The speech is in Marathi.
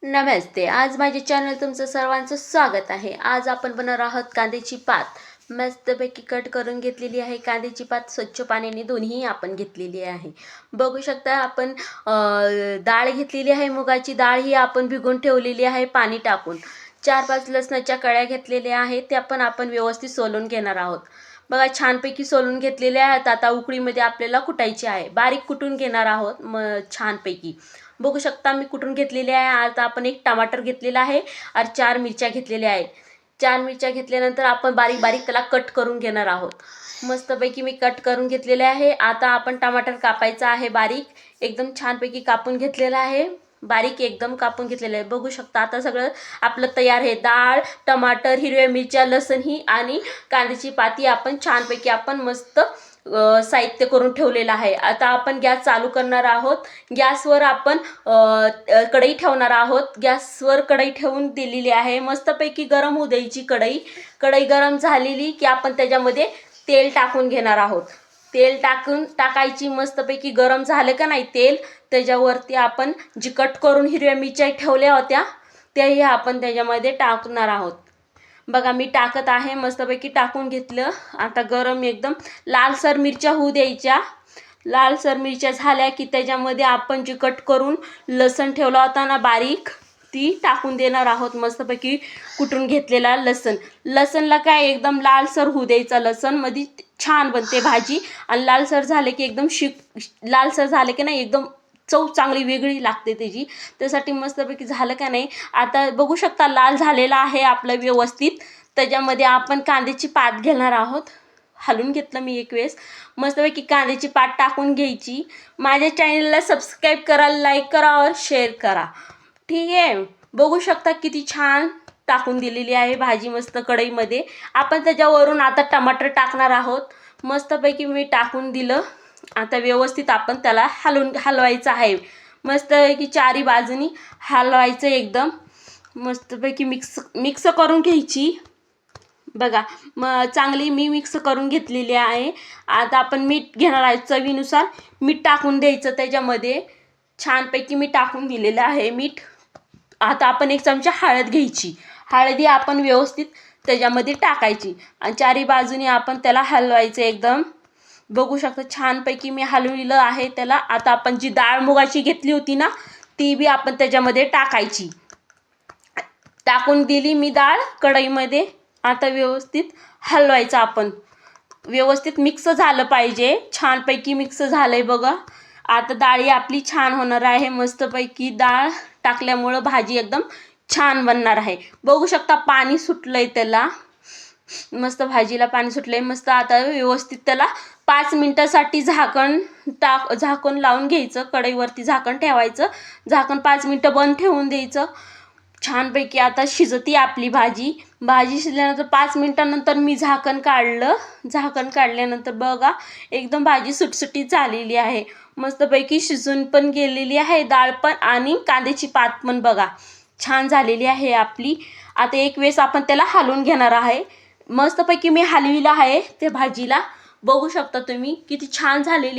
नमस्ते. आज माझ्या चॅनल तुमचं सर्वांचं स्वागत आहे. आज आपण बनवणार आहोत कांद्याची पात. मस्तपैकी कट करून घेतलेली आहे कांद्याची पात, स्वच्छ पाण्याने दोन्ही आपण घेतलेली आहे. बघू शकता आपण डाळ घेतलेली आहे, मुगाची डाळ ही आपण भिगून ठेवलेली आहे पाणी टाकून. 4-5 लसणाच्या कळ्या घेतलेल्या आहेत, त्या पण आपण व्यवस्थित सोलून घेणार आहोत. बघा छानपैकी सोलून घेतलेल्या आहेत. आता उकळीमध्ये आपल्याला कुटायची आहे, बारीक कुटून घेणार आहोत छानपैकी. बघू शकता मी कुटून घेतलेले आहे. आता आपण एक टमाटर घेतलेला आहे आणि 4 मिरच्या घेतलेल्या आहेत. 4 मिरच्या घेतल्यानंतर आपण बारीक बारीक त्याला कट करून घेणार आहोत. मस्तपैकी मी कट करून घेतलेले आहे. आता आपण टमाटर कापायचा आहे, बारीक एकदम छानपैकी कापून घेतलेला आहे, बारीक एकदम कापून घेतलेलं आहे. बघू शकता आता सगळं आपलं तयार आहे. डाळ, टमाटर, हिरव्या मिरच्या, लसूण ही आणि कांद्याची पाती आपण छानपैकी आपण मस्त साहित्य करून ठेवलेलं आहे. आता आपण गॅस चालू करणार आहोत. गॅसवर आपण कढई ठेवणार आहोत. गॅसवर कढई ठेवून दिलेली आहे. मस्तपैकी गरम होऊ द्यायची कढई. कढई गरम झालेली की आपण त्याच्यामध्ये तेल टाकून घेणार आहोत. तेल टाकायची. मस्तपैकी गरम झालं का नाही तेल, त्याच्यावरती आपण जी कट करून हिरव्या मिरच्या ठेवल्या होत्या त्याही आपण त्याच्यामध्ये टाकणार आहोत. बघा मी टाकत आहे, मस्तपैकी टाकून घेतलं. आता गरम एकदम लालसर मिरच्या होऊ द्यायच्या. लालसर मिरच्या झाल्या की त्याच्यामध्ये आपण जी कट करून लसण ठेवला होता ना बारीक, ती टाकून देणार आहोत. मस्तपैकी कुटून घेतलेला लसणला काय एकदम लालसर होऊ द्यायचा. लसण मध्ये छान बनते भाजी. आणि लालसर झाले की एकदम लालसर झाले की नाही एकदम चव चांगली वेगळी लागते त्याची. त्यासाठी मस्तपैकी झालं का नाही. आता बघू शकता लाल झालेला आहे आपलं व्यवस्थित. त्याच्यामध्ये आपण कांद्याची पात घेणार आहोत. हलवून घेतलं मी एक वेळेस. मस्तपैकी कांद्याची पात टाकून घ्यायची. माझ्या चॅनलला सबस्क्राईब करा, लाईक करा और शेअर करा. ठीक आहे. बघू शकता किती छान टाकून दिलेली आहे भाजी मस्त कढईमध्ये. आपण त्याच्यावरून आता टमाटर टाकणार आहोत. मस्तपैकी मी टाकून दिलं. आता व्यवस्थित आपण त्याला हलवायचं आहे. मस्तपैकी चारी बाजूनी हलवायचं एकदम. मस्तपैकी मिक्स करून घ्यायची. बघा चांगली मी मिक्स करून घेतलेली आहे. आता आपण मीठ घेणार आहे, चवीनुसार मीठ टाकून द्यायचं त्याच्यामध्ये. छानपैकी मी टाकून दिलेलं आहे मीठ. आता आपण 1 चमचा हळद घ्यायची. हळदी आपण व्यवस्थित त्याच्यामध्ये टाकायची आणि चारी बाजूनी आपण त्याला हलवायचं एकदम. बघू शकता छानपैकी मी हलविलं आहे त्याला. आता आपण जी डाळ मुगाची घेतली होती ना, ती बी आपण त्याच्यामध्ये टाकायची. टाकून दिली मी डाळ कढईमध्ये. आता व्यवस्थित हलवायचं आपण. व्यवस्थित मिक्स झालं पाहिजे. छानपैकी मिक्स झालंय बघा. आता डाळी आपली छान होणार आहे. मस्तपैकी डाळ टाकल्यामुळं भाजी एकदम छान बनणार आहे. बघू शकता पाणी सुटलंय त्याला. मस्त भाजीला पाणी सुटलंय मस्त. आता व्यवस्थित त्याला 5 मिनिटासाठी झाकण लावून घ्यायचं. कढईवरती झाकण ठेवायचं. झाकण 5 मिनिटं बंद ठेवून द्यायचं. छानपैकी आता शिजती आपली भाजी. भाजी शिजल्यानंतर 5 मिनिटानंतर मी झाकण काढलं. झाकण काढल्यानंतर बघा एकदम भाजी सुटसुटीत झालेली आहे. मस्तपैकी शिजून पण गेलेली आहे डाळ पण आणि कांद्याची पात पण बघा छान झालेली आहे आपली. आता एक वेळेस आपण त्याला हलवून घेणार आहे. मस्तपैकी मी हलविलं आहे त्या भाजीला. बघू शकता तुम्ही किती छान झालेली